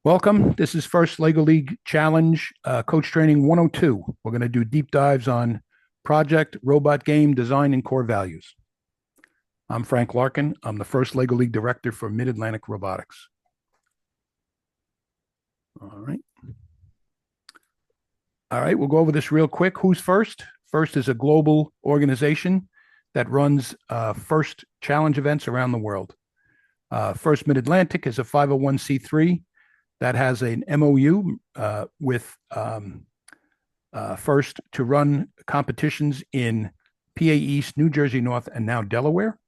Welcome. This is First Lego League Challenge Coach Training 102. We're going to do deep dives on project, robot game, design, and core values. I'm Frank Larkin. I'm the First Lego League Director for Mid-Atlantic Robotics. All right. We'll go over this real quick. Who's First? First is a global organization that runs FIRST challenge events around the world. First Mid-Atlantic is a 501c3 that has an MOU with FIRST to run competitions in PA East, New Jersey North, and now Delaware.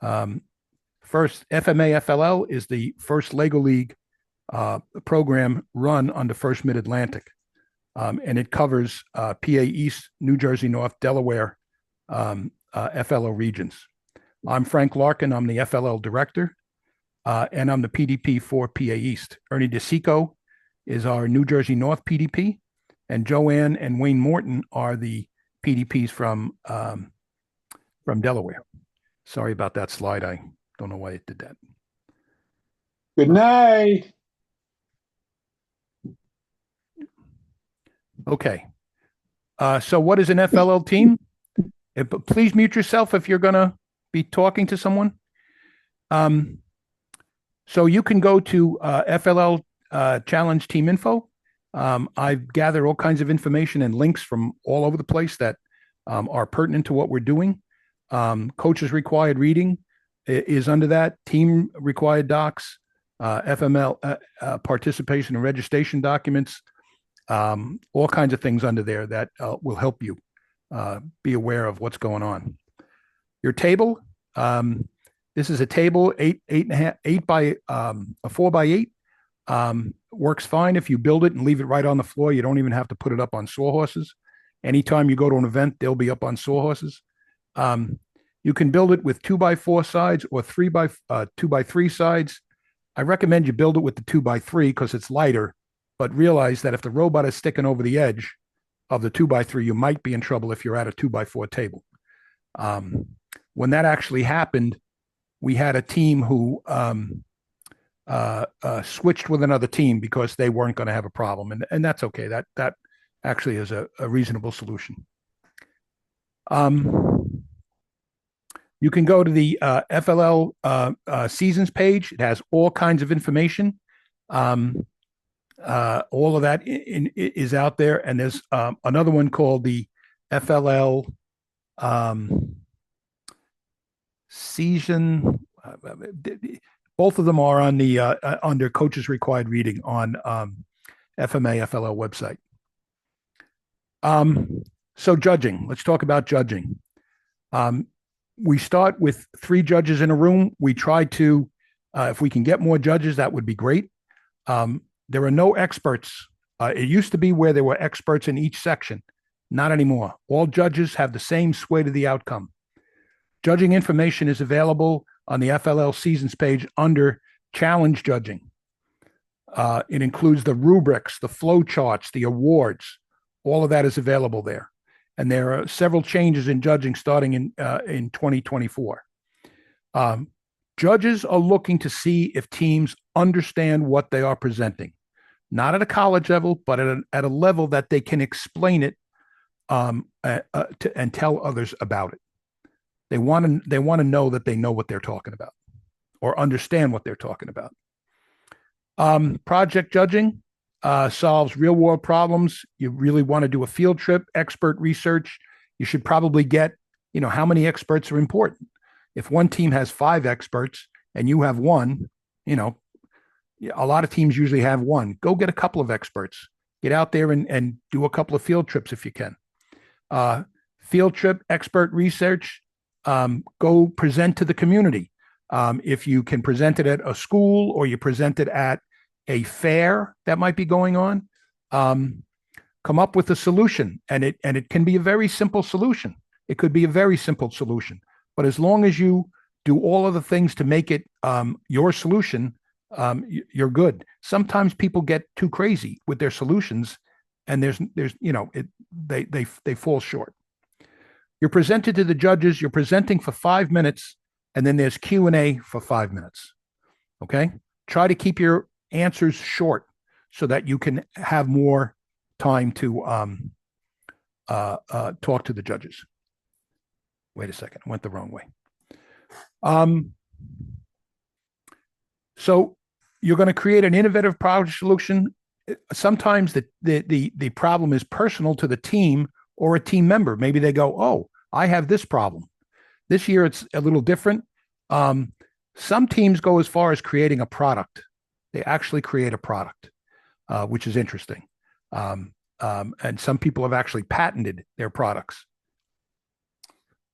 First, FMA FLL is the first Lego League program run under First Mid-Atlantic, and it covers PA East, New Jersey North, Delaware, FLL regions. I'm Frank Larkin. I'm the FLL director. And I'm the PDP for PA East. Ernie DeSico is our New Jersey North PDP, and Joanne and Wayne Morton are the PDPs from Delaware. Sorry about that slide. I don't know why it did that. Good night. Okay. So what is an FLL team? Please mute yourself if you're going to be talking to someone. So you can go to FLL Challenge Team Info. I've gathered all kinds of information and links from all over the place that are pertinent to what we're doing. Coaches required reading is under that. Team required docs, FML participation and registration documents, all kinds of things under there that will help you be aware of what's going on. Your table. This is a table, 8 by a 4 by 8. Works fine if you build it and leave it right on the floor. You don't even have to put it up on sawhorses. Anytime you go to an event, they'll be up on sawhorses. You can build it with 2 by 4 sides or 2 by 3 sides. I recommend you build it with the 2 by 3 because it's lighter, but realize that if the robot is sticking over the edge of the 2 by 3, you might be in trouble if you're at a 2 by 4 table. When that actually happened, we had a team who switched with another team because they weren't going to have a problem. And that's okay. That actually is a reasonable solution. You can go to the FLL seasons page. It has all kinds of information. All of that is out there. And there's another one called the FLL season. Both of them are on the under coaches required reading on FMA FLL website. So judging. Let's talk about judging. We start with 3 judges in a room. We try to, if we can get more judges, that would be great. There are no experts. It used to be where there were experts in each section. Not anymore. All judges have the same sway to the outcome. Judging information is available on the FLL seasons page under challenge judging. It includes the rubrics, the flow charts, the awards. All of that is available there. And there are several changes in judging starting in 2024. Judges are looking to see if teams understand what they are presenting, not at a college level, but at a level that they can explain it and tell others about it. They want to know that they know what they're talking about or understand what they're talking about. Project judging solves real world problems. You really want to do a field trip, expert research. You should probably get, how many experts are important. If one team has 5 experts and you have 1, a lot of teams usually have 1. Go get a couple of experts. Get out there and do a couple of field trips if you can. Field trip, expert research. Go present to the community. If you can present it at a school or you present it at a fair that might be going on, come up with a solution. And it can be a very simple solution. It could be a very simple solution. But as long as you do all of the things to make it your solution, you're good. Sometimes people get too crazy with their solutions, and they fall short. You're presented to the judges. You're presenting for 5 minutes, and then there's Q&A for 5 minutes. Okay? Try to keep your answers short. so that you can have more time to talk to the judges. Wait a second, I went the wrong way. So you're going to create an innovative project solution. Sometimes the problem is personal to the team or a team member. Maybe they go, oh, I have this problem. This year it's a little different. Some teams go as far as creating a product. They actually create a product, which is interesting. And some people have actually patented their products.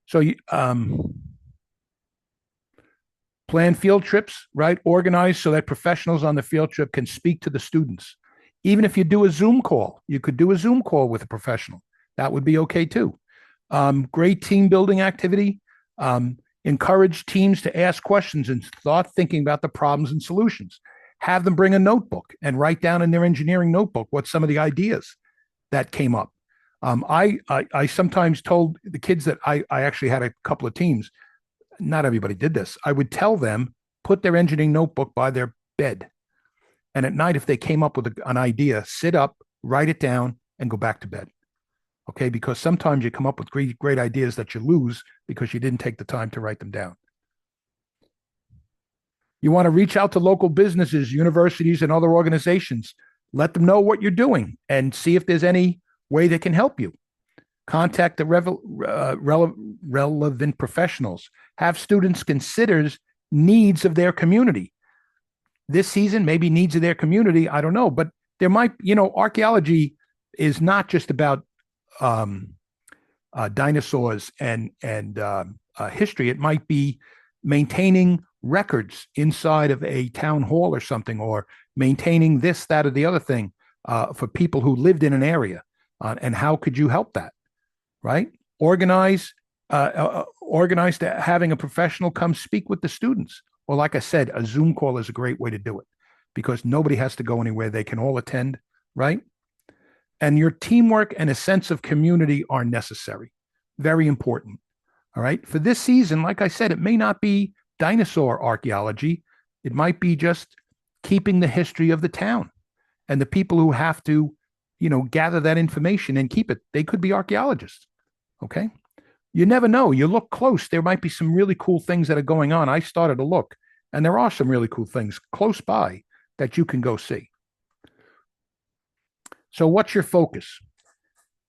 So you plan field trips, right? Organized so that professionals on the field trip can speak to the students. Even if you do a Zoom call, you could do a Zoom call with a professional. That would be okay too. Great team building activity. Encourage teams to ask questions and start thinking about the problems and solutions. Have them bring a notebook and write down in their engineering notebook what some of the ideas that came up. I sometimes told the kids that I actually had a couple of teams. Not everybody did this. I would tell them, put their engineering notebook by their bed. And at night, if they came up with an idea, sit up, write it down, and go back to bed. Okay, because sometimes you come up with great ideas that you lose because you didn't take the time to write them down. You want to reach out to local businesses, universities, and other organizations. Let them know what you're doing and see if there's any way they can help you. Contact the relevant professionals. Have students consider needs of their community. This season, maybe needs of their community, I don't know, but there might, archaeology is not just about dinosaurs and history. It might be maintaining records inside of a town hall or something, or maintaining this, that, or the other thing for people who lived in an area. And how could you help that? Right? Organize to having a professional come speak with the students. Or like I said, a Zoom call is a great way to do it because nobody has to go anywhere. They can all attend, right? And your teamwork and a sense of community are necessary. Very important. All right. For this season, like I said, it may not be dinosaur archaeology. It might be just keeping the history of the town and the people who have to, gather that information and keep it. They could be archaeologists. Okay. You never know. You look close. There might be some really cool things that are going on. I started to look, and there are some really cool things close by that you can go see. So what's your focus?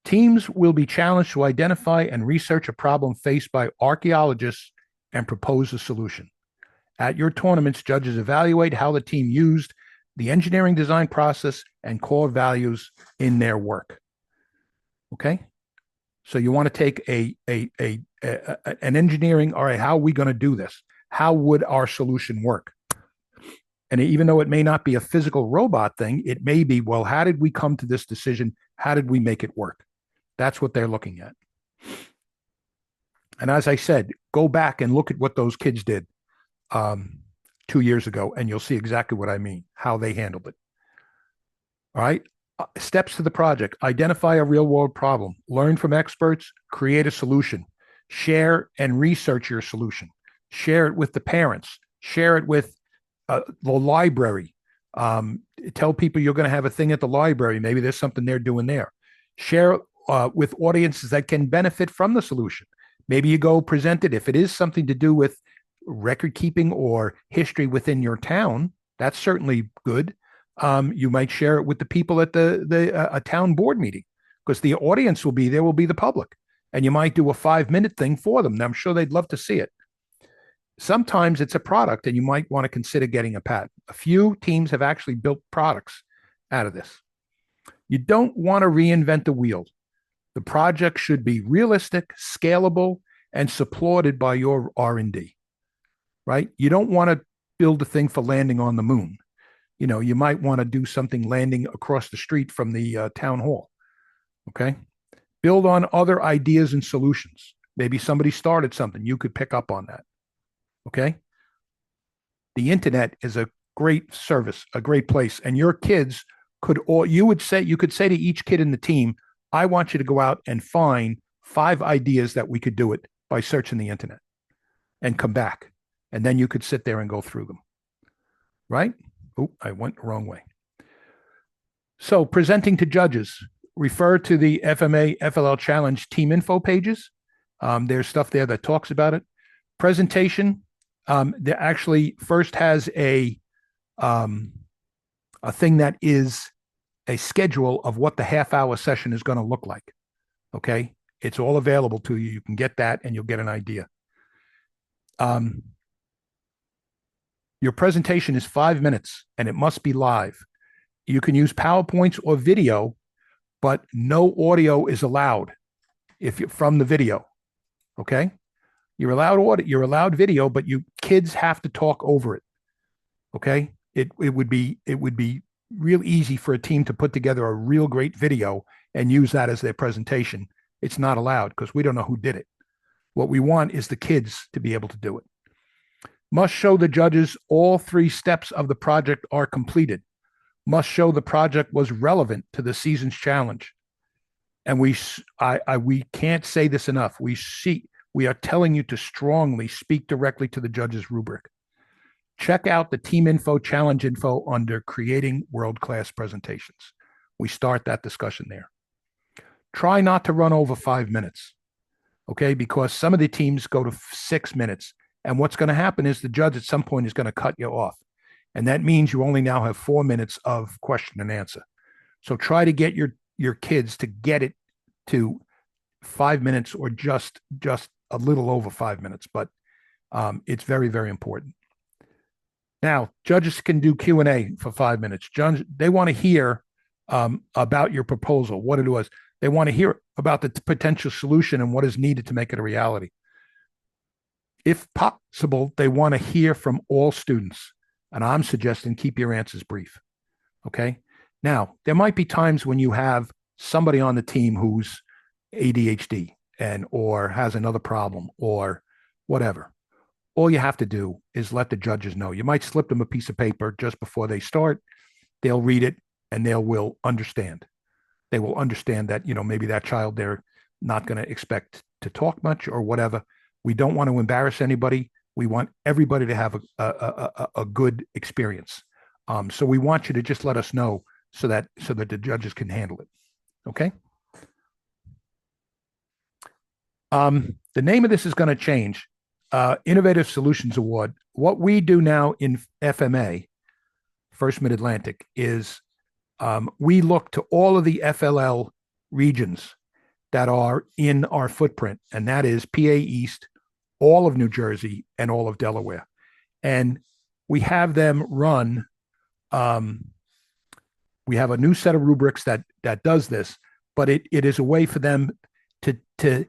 Teams will be challenged to identify and research a problem faced by archaeologists and propose a solution. At your tournaments, judges evaluate how the team used the engineering design process and core values in their work. Okay? So you want to take an engineering, all right, how are we going to do this? How would our solution work? And even though it may not be a physical robot thing, it may be, well, how did we come to this decision? How did we make it work? That's what they're looking at. And as I said, go back and look at what those kids did 2 years ago, and you'll see exactly what I mean, how they handled it. All right. Steps to the project: identify a real world problem, learn from experts, create a solution, share and research your solution, share it with the parents, share it with the library. Tell people you're going to have a thing at the library. Maybe there's something they're doing there. Share with audiences that can benefit from the solution. Maybe you go present it. If it is something to do with record keeping or history within your town, that's certainly good. You might share it with the people at a town board meeting, because the audience will be the public, and you might do a 5-minute thing for them. I'm sure they'd love to see it. Sometimes it's a product, and you might want to consider getting a patent. A few teams have actually built products out of this. You don't want to reinvent the wheel. The project should be realistic, scalable, and supported by your R&D, right? You don't want to build a thing for landing on the moon. You might want to do something landing across the street from the town hall. Okay. Build on other ideas and solutions. Maybe somebody started something. You could pick up on that. Okay. The internet is a great service, a great place. And your kids you could say to each kid in the team, I want you to go out and find 5 ideas that we could do it by searching the internet, and come back. And then you could sit there and go through them. Right? Oh, I went the wrong way. So presenting to judges, refer to the FMA FLL Challenge team info pages. There's stuff there that talks about it. Presentation, there actually first has a thing that is a schedule of what the half-hour session is going to look like. Okay, it's all available to you. You can get that, and you'll get an idea. Your presentation is 5 minutes, and it must be live. You can use PowerPoints or video, but no audio is allowed if you're from the video. Okay, you're allowed audio, you're allowed video, but kids have to talk over it. Okay, it would be real easy for a team to put together a real great video and use that as their presentation. It's not allowed because we don't know who did it. What we want is the kids to be able to do it. Must show the judges all 3 steps of the project are completed. Must show the project was relevant to the season's challenge. And we can't say this enough. We are telling you to strongly speak directly to the judge's rubric. Check out the team info, challenge info under creating world-class presentations. We start that discussion there. Try not to run over 5 minutes, okay? Because some of the teams go to 6 minutes. And what's going to happen is the judge at some point is going to cut you off. And that means you only now have 4 minutes of question and answer. So try to get your kids to get it to 5 minutes or just a little over 5 minutes. But it's very, very important. Now, judges can do Q&A for 5 minutes. They want to hear about your proposal, what it was. They want to hear about the potential solution and what is needed to make it a reality. If possible, they want to hear from all students. And I'm suggesting keep your answers brief. Okay. Now, there might be times when you have somebody on the team who's ADHD or has another problem or whatever. All you have to do is let the judges know. You might slip them a piece of paper just before they start. They'll read it and they will understand. They will understand that, maybe that child, they're not going to expect to talk much or whatever. We don't want to embarrass anybody. We want everybody to have a good experience. So we want you to just let us know so that the judges can handle it. Okay. The name of this is going to change. Innovative Solutions Award. What we do now in FMA, First Mid-Atlantic, is we look to all of the FLL regions that are in our footprint, and that is PA East, all of New Jersey, and all of Delaware. And we have them run, we have a new set of rubrics that does this, but it is a way for them to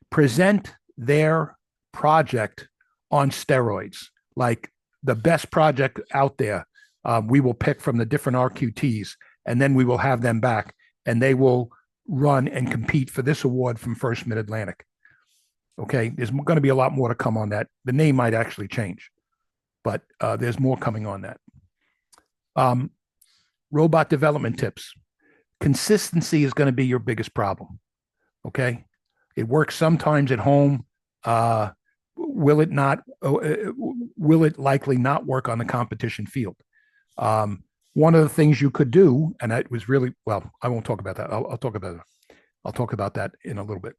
present their project on steroids, like the best project out there. We will pick from the different RQTs, and then we will have them back, and they will run and compete for this award from First Mid-Atlantic. Okay, there's going to be a lot more to come on that. The name might actually change, but there's more coming on that. Robot development tips. Consistency is going to be your biggest problem. Okay, it works sometimes at home. Will it not? Will it likely not work on the competition field? One of the things you could do, and it was really well. I won't talk about that. I'll talk about it. I'll talk about that in a little bit.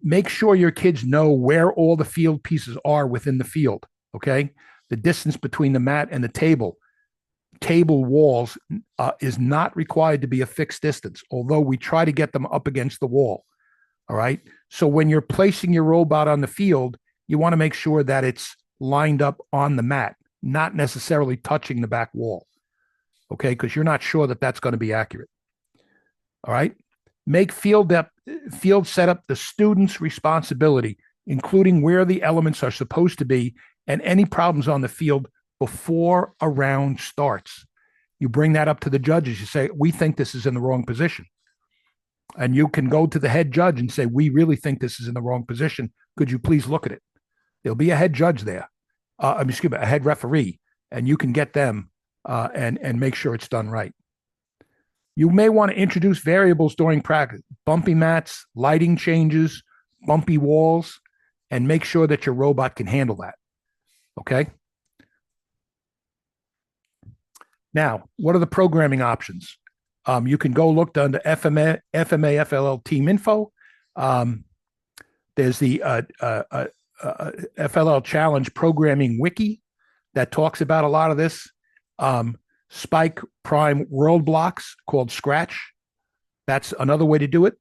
Make sure your kids know where all the field pieces are within the field. Okay, the distance between the mat and the table walls is not required to be a fixed distance, although we try to get them up against the wall. All right. So when you're placing your robot on the field, you want to make sure that it's lined up on the mat, not necessarily touching the back wall. Okay. Because you're not sure that that's going to be accurate. All right. Make field setup the student's responsibility, including where the elements are supposed to be and any problems on the field before a round starts. You bring that up to the judges. You say, we think this is in the wrong position. And you can go to the head judge and say, we really think this is in the wrong position. Could you please look at it? There'll be a head judge there. A head referee, and you can get them and make sure it's done right. You may want to introduce variables during practice, bumpy mats, lighting changes, bumpy walls, and make sure that your robot can handle that. Okay? Now, what are the programming options? You can go look under FMA FLL team info. There's the FLL Challenge Programming Wiki that talks about a lot of this. Spike Prime World Blocks called Scratch. That's another way to do it.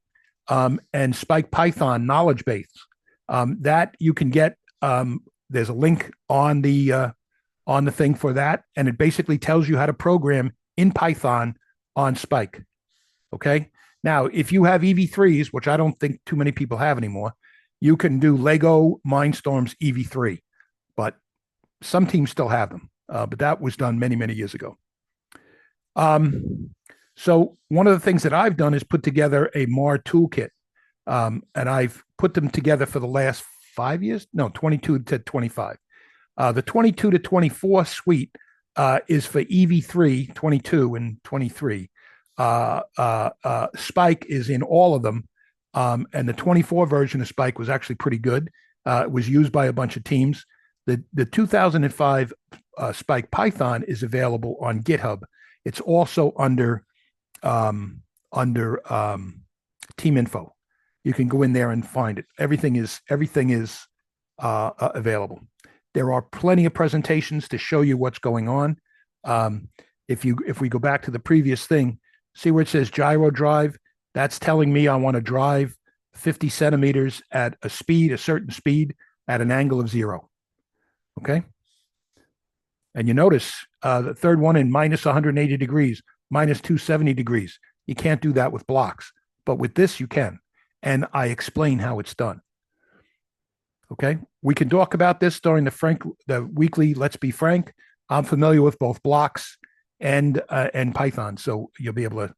And Spike Python Knowledge Base. That you can get. There's a link on the thing for that, and it basically tells you how to program in Python on Spike. Okay. Now, if you have EV3s, which I don't think too many people have anymore, you can do Lego Mindstorms EV3, but some teams still have them. But that was done many, many years ago. So one of the things that I've done is put together a MAR toolkit, and I've put them together for the last 5 years. No, 22 to 25. The 22 to 24 suite is for EV3, 22 and 23. Spike is in all of them. And the 24 version of Spike was actually pretty good. It was used by a bunch of teams. The 2005 Spike Python is available on GitHub. It's also under Team Info. You can go in there and find it. Everything is available. There are plenty of presentations to show you what's going on. If we go back to the previous thing, see where it says gyro drive. That's telling me I want to drive 50 centimeters at a certain speed, at an angle of 0. Okay. And you notice the third one in minus 180 degrees, minus 270 degrees. You can't do that with blocks, but with this you can. And I explain how it's done. Okay. We can talk about this during the weekly Let's Be Frank. I'm familiar with both blocks and Python, so you'll be able to.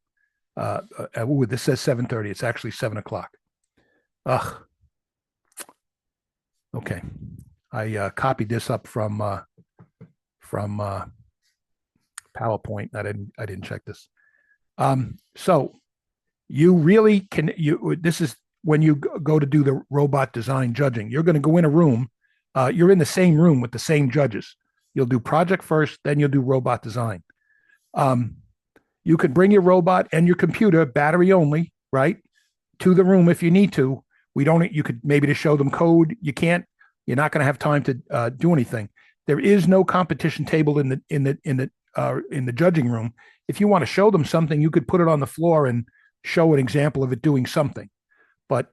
This says 7:30. It's actually 7 o'clock. Ugh. Okay. I copied this up from PowerPoint. I didn't check this. So you really can. This is when you go to do the robot design judging. You're going to go in a room. You're in the same room with the same judges. You'll do project first, then you'll do robot design. You could bring your robot and your computer, battery only, right, to the room if you need to. You could maybe to show them code. You can't. You're not going to have time to do anything. There is no competition table in the judging room. If you want to show them something, you could put it on the floor and show an example of it doing something. But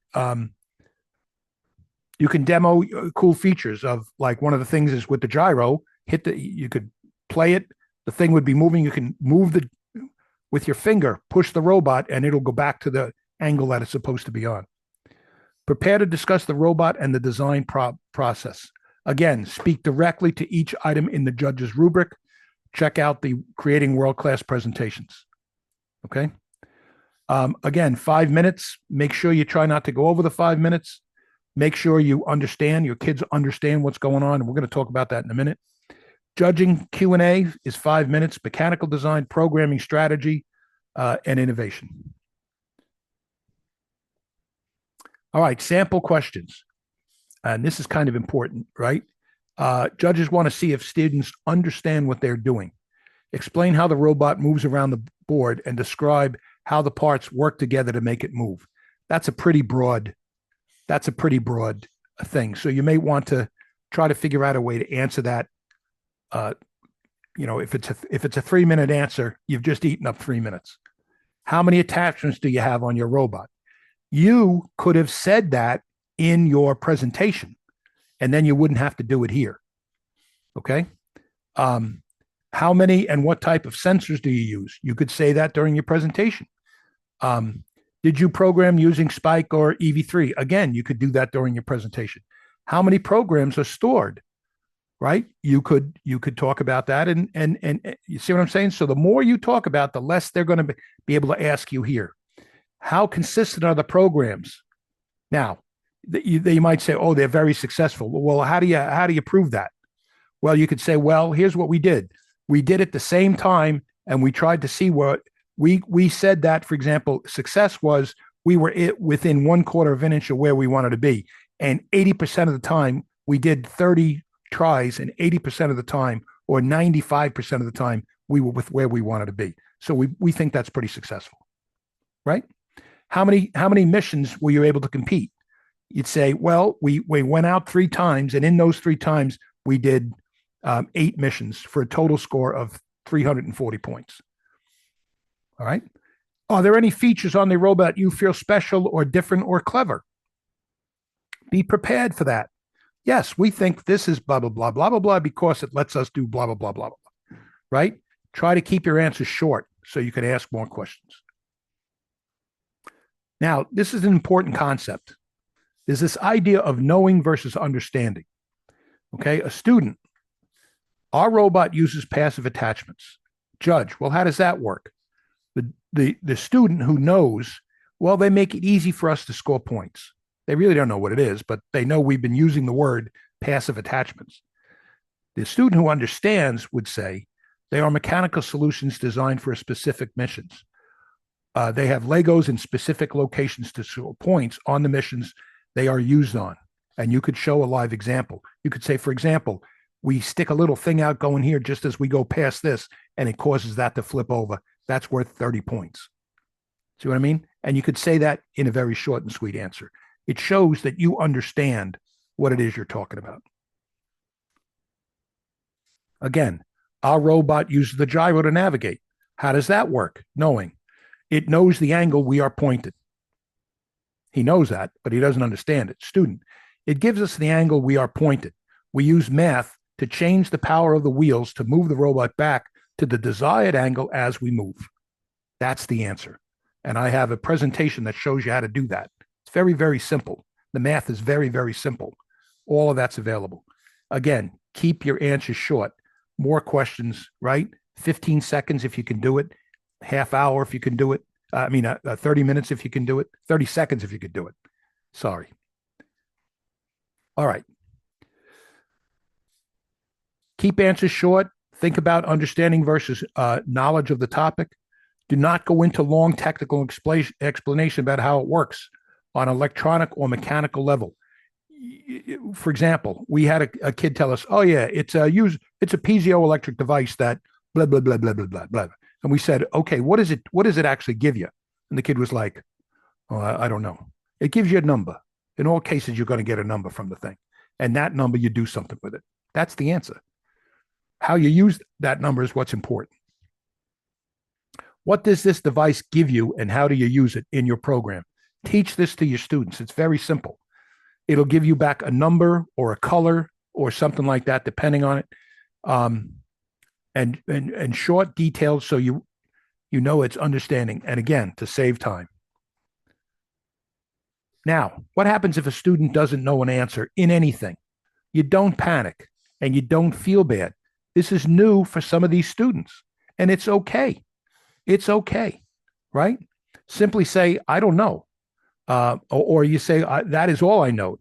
you can demo cool features of, like, one of the things is with the gyro. You could play it. The thing would be moving. You can move with your finger, push the robot, and it'll go back to the angle that it's supposed to be on. Prepare to discuss the robot and the design process. Again, speak directly to each item in the judge's rubric. Check out the Creating World-Class Presentations. Okay? Again, 5 minutes. Make sure you try not to go over the 5 minutes. Make sure you understand, your kids understand what's going on, and we're going to talk about that in a minute. Judging Q&A is 5 minutes. Mechanical design, programming strategy, and innovation. All right, sample questions. And this is kind of important, right? Judges want to see if students understand what they're doing. Explain how the robot moves around the board and describe how the parts work together to make it move. That's a pretty broad thing. So you may want to try to figure out a way to answer that. If it's a 3-minute answer, you've just eaten up 3 minutes. How many attachments do you have on your robot? You could have said that in your presentation, and then you wouldn't have to do it here. Okay. How many and what type of sensors do you use? You could say that during your presentation. Did you program using Spike or EV3? Again, you could do that during your presentation. How many programs are stored? Right? You could talk about that, and you see what I'm saying? So the more you talk about, the less they're going to be able to ask you here. How consistent are the programs? Now, they might say, oh, they're very successful. Well, how do you prove that? Well, you could say, well, here's what we did. We did it the same time, and we tried to see what we said that, for example, success was we were within 1/4 of an inch of where we wanted to be. And 80% of the time we did 30 tries, and 80% of the time, or 95% of the time, we were with where we wanted to be. So we think that's pretty successful, right? How many missions were you able to compete? You'd say, well, we went out 3 times, and in those 3 times, we did 8 missions for a total score of 340 points. All right. Are there any features on the robot you feel special or different or clever? Be prepared for that. Yes, we think this is blah, blah, blah, blah, blah, blah, because it lets us do blah, blah, blah, blah, blah. Right? Try to keep your answers short so you can ask more questions. Now, this is an important concept. There's this idea of knowing versus understanding. Okay, a student, our robot uses passive attachments. Judge, well, how does that work? The student who knows, well, they make it easy for us to score points. They really don't know what it is, but they know we've been using the word passive attachments. The student who understands would say they are mechanical solutions designed for specific missions. They have Legos in specific locations to score points on the missions they are used on. And you could show a live example. You could say, for example, we stick a little thing out going here just as we go past this, and it causes that to flip over. That's worth 30 points. See what I mean? And you could say that in a very short and sweet answer. It shows that you understand what it is you're talking about. Again, our robot uses the gyro to navigate. How does that work? Knowing. It knows the angle we are pointed. He knows that, but he doesn't understand it. Student, it gives us the angle we are pointed. We use math to change the power of the wheels to move the robot back to the desired angle as we move. That's the answer. And I have a presentation that shows you how to do that. It's very, very simple. The math is very, very simple. All of that's available. Again, keep your answers short. More questions, right? 15 seconds if you can do it. Half hour if you can do it. 30 minutes if you can do it. 30 seconds if you could do it. Sorry. All right. Keep answers short. Think about understanding versus knowledge of the topic. Do not go into long technical explanation about how it works on electronic or mechanical level. For example, we had a kid tell us, "Oh yeah, it's a piezoelectric device that blah blah blah blah blah blah blah." And we said, "Okay, what is it? What does it actually give you?" And the kid was like, "Oh, I don't know. It gives you a number. In all cases, you're going to get a number from the thing, and that number you do something with it. That's the answer. How you use that number is what's important. What does this device give you, and how do you use it in your program? Teach this to your students. It's very simple. It'll give you back a number or a color or something like that, depending on it, and short details so you know it's understanding. And again, to save time. Now, what happens if a student doesn't know an answer in anything? You don't panic and you don't feel bad. This is new for some of these students, and it's okay. It's okay, right? Simply say, I don't know. Or you say, that is all I know.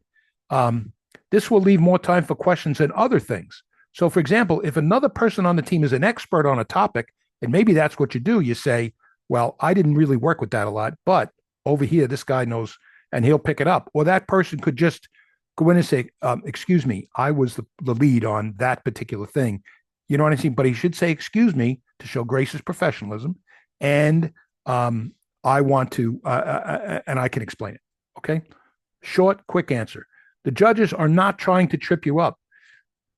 This will leave more time for questions and other things. So, for example, if another person on the team is an expert on a topic, and maybe that's what you do, you say, well, I didn't really work with that a lot, but over here, this guy knows, and he'll pick it up. Or that person could just go in and say, excuse me, I was the lead on that particular thing. You know what I'm saying? But he should say, excuse me, to show gracious professionalism. And I want to, and I can explain it. Okay. Short, quick answer. The judges are not trying to trip you up.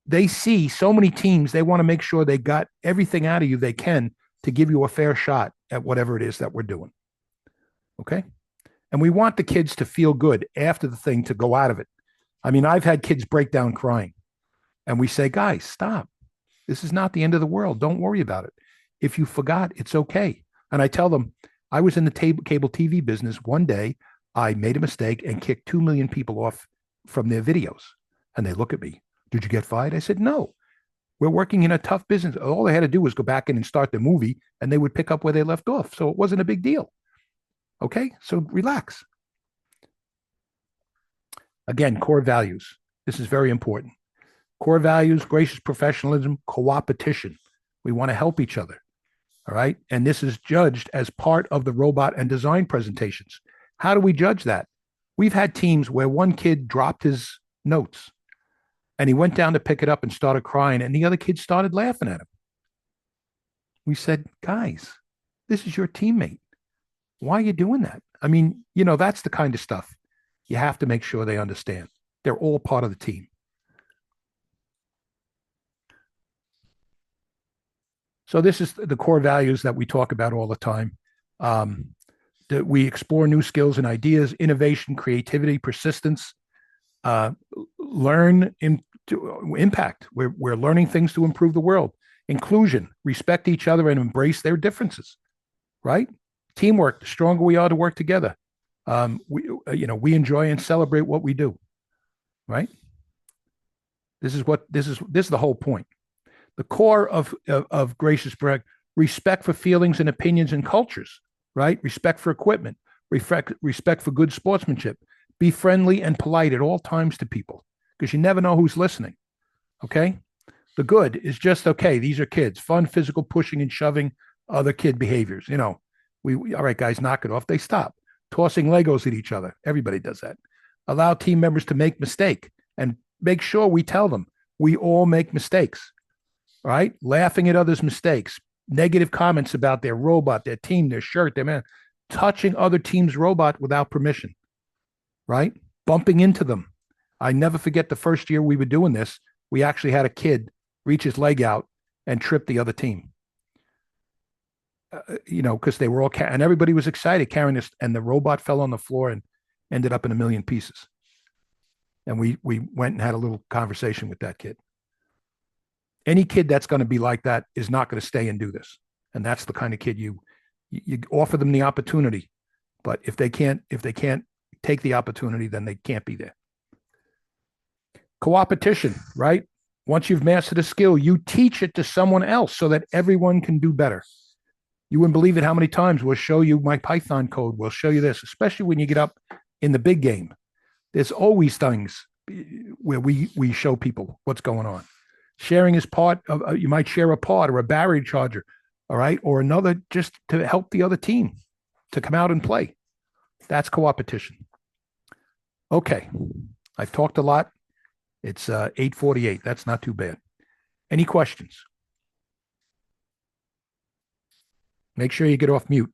They see so many teams, they want to make sure they got everything out of you they can to give you a fair shot at whatever it is that we're doing. Okay. And we want the kids to feel good after the thing to go out of it. I mean, I've had kids break down crying, and we say, guys, stop. This is not the end of the world. Don't worry about it. If you forgot, it's okay. And I tell them, I was in the cable TV business. One day, I made a mistake and kicked 2 million people off from their videos. And they look at me. Did you get fired? I said, no. We're working in a tough business. All they had to do was go back in and start the movie, and they would pick up where they left off. So it wasn't a big deal. Okay? So relax. Again, core values. This is very important. Core values, gracious professionalism, co-opetition. We want to help each other. All right. And this is judged as part of the robot and design presentations. How do we judge that? We've had teams where one kid dropped his notes and he went down to pick it up and started crying, and the other kids started laughing at him. We said, guys, This is your teammate. Why are you doing that? I mean, that's the kind of stuff you have to make sure they understand. They're all part of the team. So this is the core values that we talk about all the time. That we explore new skills and ideas, innovation, creativity, persistence, uh, learn to impact. We're learning things to improve the world. Inclusion, respect each other and embrace their differences. Right? Teamwork. The stronger we are to work together. We enjoy and celebrate what we do. Right? This is the whole point. The core of gracious brag, respect for feelings and opinions and cultures, right? Respect for equipment, respect for good sportsmanship. Be friendly and polite at all times to people because you never know who's listening. Okay. The good is just okay. These are kids, fun, physical pushing and shoving, other kid behaviors. All right, guys, knock it off. They stop tossing Legos at each other. Everybody does that. Allow team members to make mistake and make sure we tell them we all make mistakes. Right? Laughing at others' mistakes, negative comments about their robot, their team, their shirt, their man, touching other teams' robot without permission, right? Bumping into them. I never forget the first year we were doing this, we actually had a kid reach his leg out and trip the other team. Because they were all, and everybody was excited carrying this, and the robot fell on the floor and ended up in a million pieces. And we went and had a little conversation with that kid. Any kid that's going to be like that is not going to stay and do this. And that's the kind of kid you offer them the opportunity. But if they can't take the opportunity, then they can't be there. Co-opetition, right? Once you've mastered a skill, you teach it to someone else so that everyone can do better. You wouldn't believe it how many times we'll show you my Python code. We'll show you this, especially when you get up in the big game. There's always things where we show people what's going on. Sharing is part of, you might share a pod or a battery charger, all right, or another just to help the other team to come out and play. That's co-opetition. Okay, I've talked a lot. It's 8:48. That's not too bad. Any questions? Make sure you get off mute.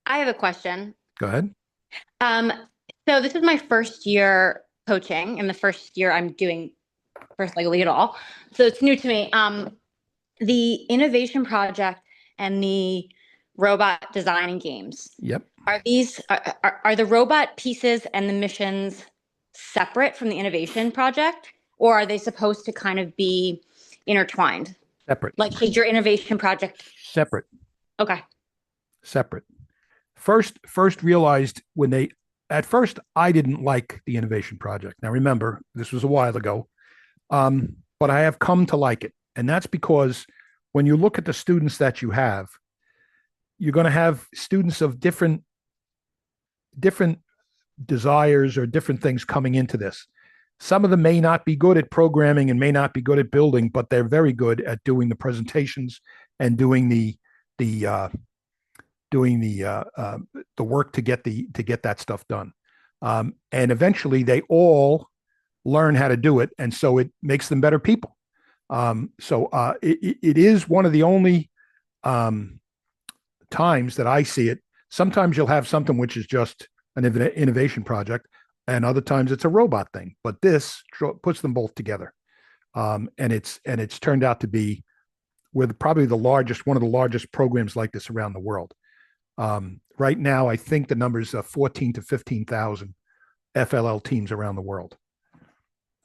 I have a question. Go ahead. So this is my first year coaching, and the first year I'm doing First Lego League at all. So it's new to me. The innovation project and the robot design and games. Yep. Are these are the robot pieces and the missions separate from the innovation project, or are they supposed to kind of be intertwined? Separate. Like, should your innovation project? Separate. Okay. Separate. First realized at first I didn't like the innovation project. Now remember, this was a while ago. But I have come to like it. And that's because when you look at the students that you have, you're going to have students of different desires or different things coming into this. Some of them may not be good at programming and may not be good at building, but they're very good at doing the presentations and doing the work to get that stuff done. And eventually they all learn how to do it, and so it makes them better people. It is one of the only times that I see it. Sometimes you'll have something which is just an innovation project, and other times it's a robot thing. But this puts them both together, and it's turned out to be probably one of the largest programs like this around the world. Right now, I think the numbers are 14 to 15,000 FLL teams around the world.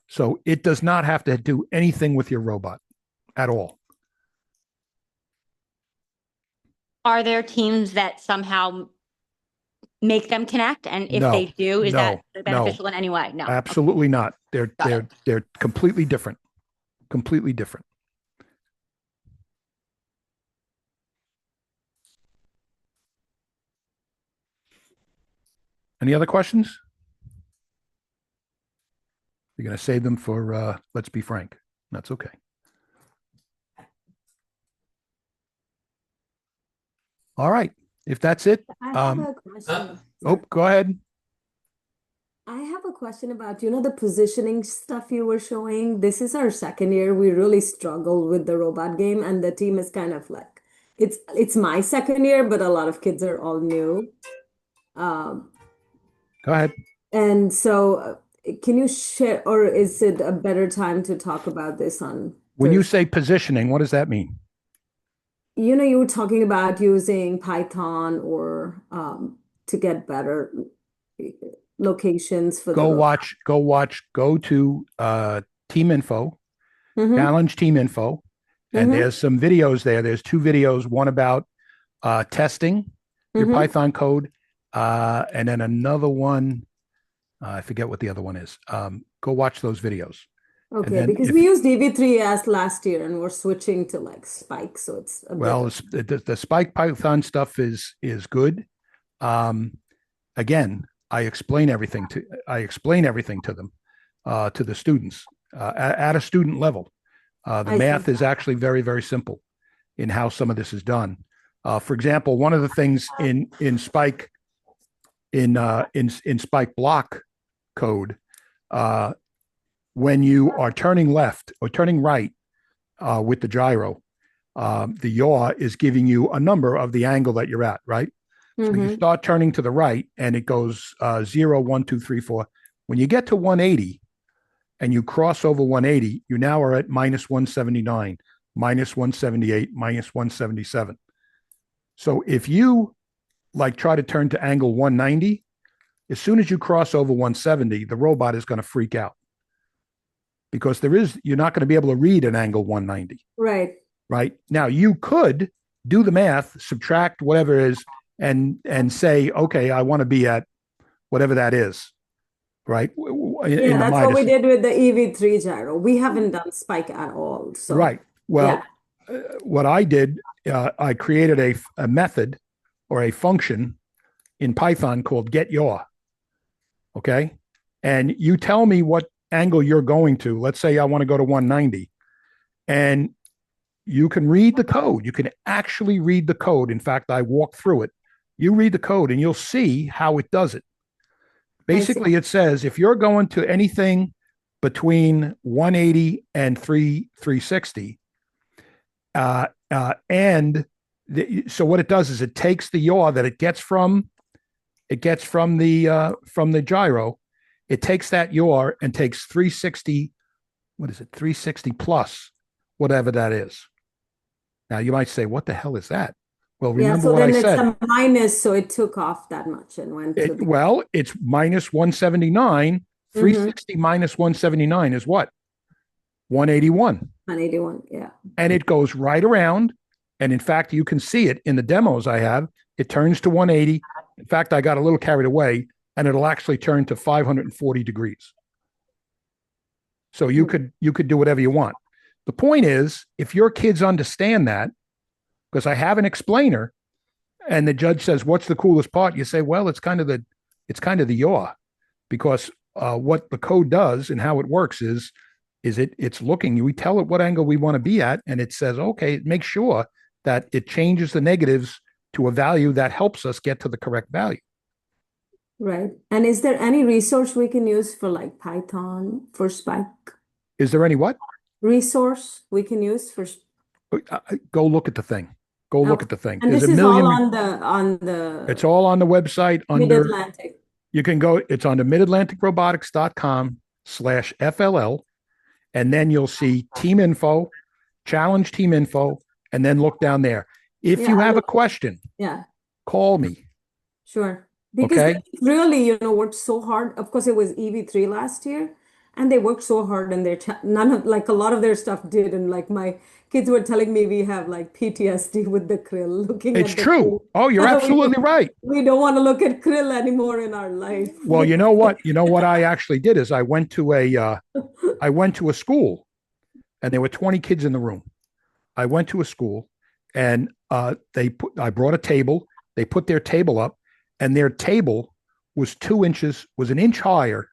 So it does not have to do anything with your robot at all. Are there teams that somehow make them connect? And if they do, is that beneficial in any way? No, absolutely not. They're completely different. Completely different. Any other questions? You're going to save them for, let's be frank. That's okay. All right. If that's it. I have a question. Go ahead. I have a question about, the positioning stuff you were showing. This is our second year. We really struggle with the robot game, and the team is kind of like it's my second year, but a lot of kids are all new. Um, Go ahead. and so can you share, or is it a better time to talk about this on When you Thursday? say positioning, what does that mean? You were talking about using Python or to get better locations for the road. Go to Team Info, Mm-hmm. Challenge Team Info, and Mm-hmm. there's some videos there. There's two videos, one about testing your Mm-hmm. Python code, and then another one, I forget what the other one is. Go watch those videos. And Okay, then because we used DB3 as last year and we're switching to like Spike, so it's a bit. the Spike Python stuff is good. Um, again, I explain everything to them, to the students at a student level. The I see. math is actually very, very simple in how some of this is done. For example, one of the things in Spike in Spike block code, uh, when you are turning left or turning right with the gyro, the yaw is giving you a number of the angle that you're at, right? So you Mm-hmm. start turning to the right and it goes 0, 1, 2, 3, 4. When you get to 180 and you cross over 180, you now are at minus 179, minus 178, minus 177. So if you like try to turn to angle 190, as soon as you cross over 170, the robot is going to freak out because you're not going to be able to read an angle 190. Right. Right now, you could do the math, subtract whatever it is, and say, okay, I want to be at whatever that is, right? Yeah, In the that's what we minus, did with the EV3 gyro. We haven't done Spike at all. So right? Well, yeah. what I did, I created a method or a function in Python called get yaw. Okay, and you tell me what angle you're going to. Let's say I want to go to 190, and you can read the code. You can actually read the code. In fact, I walk through it. You read the code and you'll see how it does it. I see. Basically, it says if you're going to anything between 180 and 360, so what it does is it takes the yaw that it gets from the gyro. It takes that yaw and takes 360. What is it? 360 plus whatever that is. Now you might say, what the hell is that? Well, Yeah, remember so what I then it's said. a minus, so it took off that much and went to the Well, it's minus 179. mm-hmm. 360 minus 179 is what? 181. 181. Yeah. And it goes right around. And in fact, you can see it in the demos I have. It turns to 180. In fact, I got a little carried away and it'll actually turn to 540 degrees. So you could do whatever you want. The point is, if your kids understand that, because I have an explainer, and the judge says, "What's the coolest part?" You say, "Well, it's kind of the yaw," because what the code does and how it works is it's looking. We tell it what angle we want to be at, and it says, "Okay," it makes sure that it changes the negatives to a value that helps us get to the correct value. Right. And is there any resource we can use for like Python for Spike? Is there any what? Resource we can use for Go look at the thing. Go look okay. at the thing. And There's this a is all million. on the It's all on the website under. Mid-Atlantic. You can go. It's on the midatlanticrobotics.com/FLL, and then you'll see team info, challenge team info, and then look down there. If you have a question, Yeah, call me. sure. Because Okay. they really, worked so hard. Of course, it was EV3 last year, and they worked so hard, and none of like a lot of their stuff did. And like my kids were telling me, we have like PTSD with the krill, looking It's at the true. krill. Oh, you're absolutely right. We don't want to look at krill anymore in our life. Well, you know what? You know what I actually did is I went to a school, and there were 20 kids in the room. I went to a school, and I brought a table. They put their table up, and their table was was an inch higher,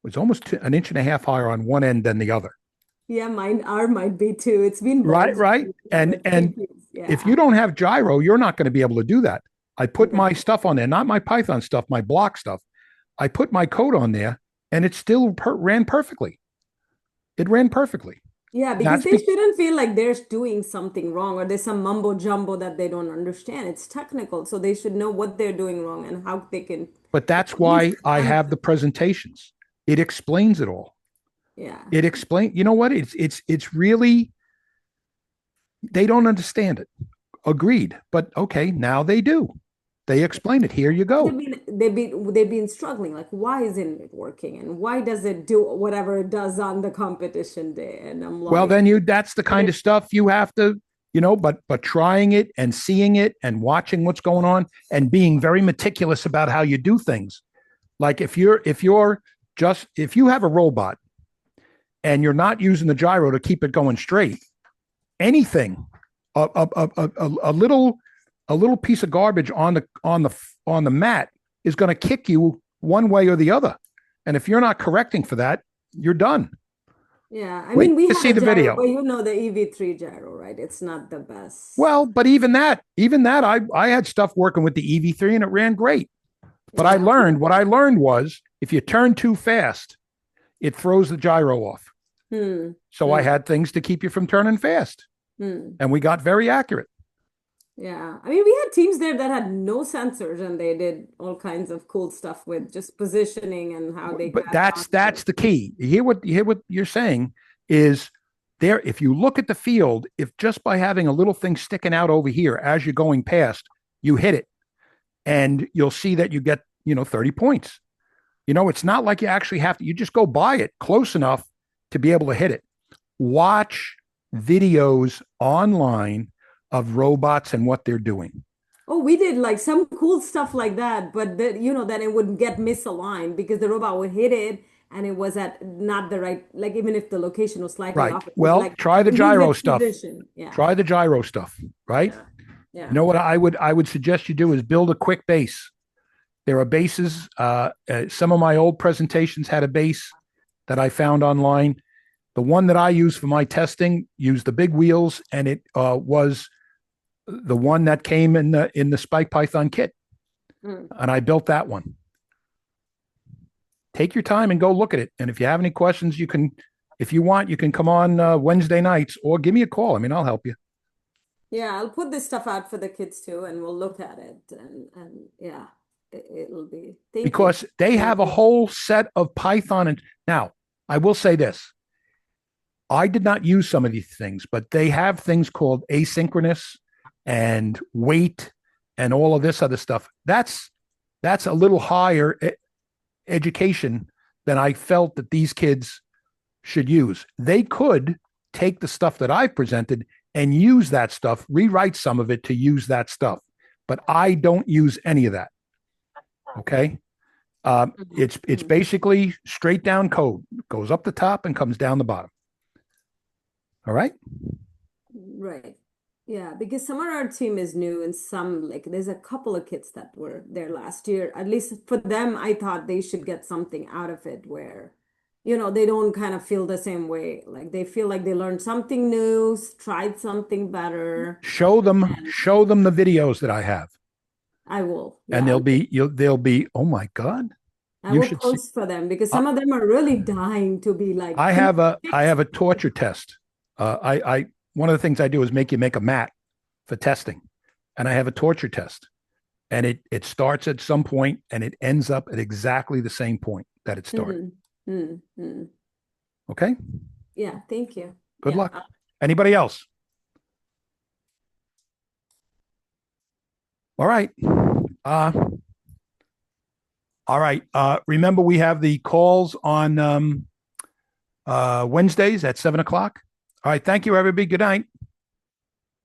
was almost an inch and a half higher on one end than the other. Yeah, our might be too. It's been Right. And if you don't have gyro, you're not going to be able to do that. I put my stuff on there, not my Python stuff, my block stuff. I put my code on there, and it still ran perfectly. It ran perfectly. Yeah, because That's they be, shouldn't feel like they're doing something wrong or there's some mumbo jumbo that they don't understand. It's technical, so they should know what they're doing wrong and how they can but that's at least why I have the answer. presentations. It explains it all. Yeah. It explains, you know what? It's really, they don't understand it. Agreed. But okay, now they do. They explain it. Here you They've go. been they've been struggling. Like, why isn't it working? And why does it do whatever it does on the competition day? And I'm Well, like, then that's the kind of stuff you have to, but trying it and seeing it and watching what's going on and being very meticulous about how you do things. Like if you have a robot and you're not using the gyro to keep it going straight, anything, a little piece of garbage on the mat is going to kick you one way or the other. And if you're not correcting for that, you're done. yeah. I Wait mean, we to had see a the gyro, video. but you know the EV3 gyro, right? It's not the best. Well, but even that, I had stuff working with the EV3 and it ran great. But Yeah. what I learned was if you turn too fast, it throws the gyro off. Hmm. So I had things to keep you from turning fast. Hmm. And we got very accurate. Yeah. I mean, we had teams there that had no sensors and they did all kinds of cool stuff with just positioning and how they But got that's the key. You hear what you're saying is there. If you look at the field, if just by having a little thing sticking out over here as you're going past, you hit it, and you'll see that you get 30 points. It's not like you actually have to. You just go by it close enough to be able to hit it. Watch videos online of robots and what they're doing. Oh, we did like some cool stuff like that, but then it would get misaligned because the robot would hit it and it was at not the right, like even if the location was slightly Right. off, it would Well, like try the lose gyro its stuff. position. Yeah. Try the gyro stuff. Right. Yeah. Yeah. You know what I would suggest you do is build a quick base. There are bases. Some of my old presentations had a base that I found online. The one that I use for my testing used the big wheels, and it was the one that came in the Spike Python kit, Mm. and I built that one. Take your time and go look at it. And if you have any questions, if you want, you can come on Wednesday nights or give me a call. I mean, I'll help you. Yeah, I'll put this stuff out for the kids too, and we'll look at it and yeah, it'll be. Thank you. Because they have a whole set of Python. And now I will say this. I did not use some of these things, but they have things called asynchronous and wait and all of this other stuff. That's a little higher education than I felt that these kids should use. They could take the stuff that I've presented and use that stuff, rewrite some of it to use that stuff. But I don't use any of that. Okay. It's basically straight down code. It goes up the top and comes down the bottom. All right. Right. Yeah, because some of our team is new and some like there's a couple of kids that were there last year. At least for them, I thought they should get something out of it where, they don't kind of feel the same way. Like they feel like they learned something new, tried something better. Show them the videos that I have. I will. And Yeah. they'll be, oh my God. I will post for them because some of them are really dying to be like. I have a torture test. One of the things I do is make you make a mat for testing, and I have a torture test, and it starts at some point and it ends up at exactly the same point that it started. Okay. Yeah. Thank you. Good luck. Anybody else? All right. All right. Remember, we have the calls on Wednesdays at 7:00. All right. Thank you, everybody. Good night.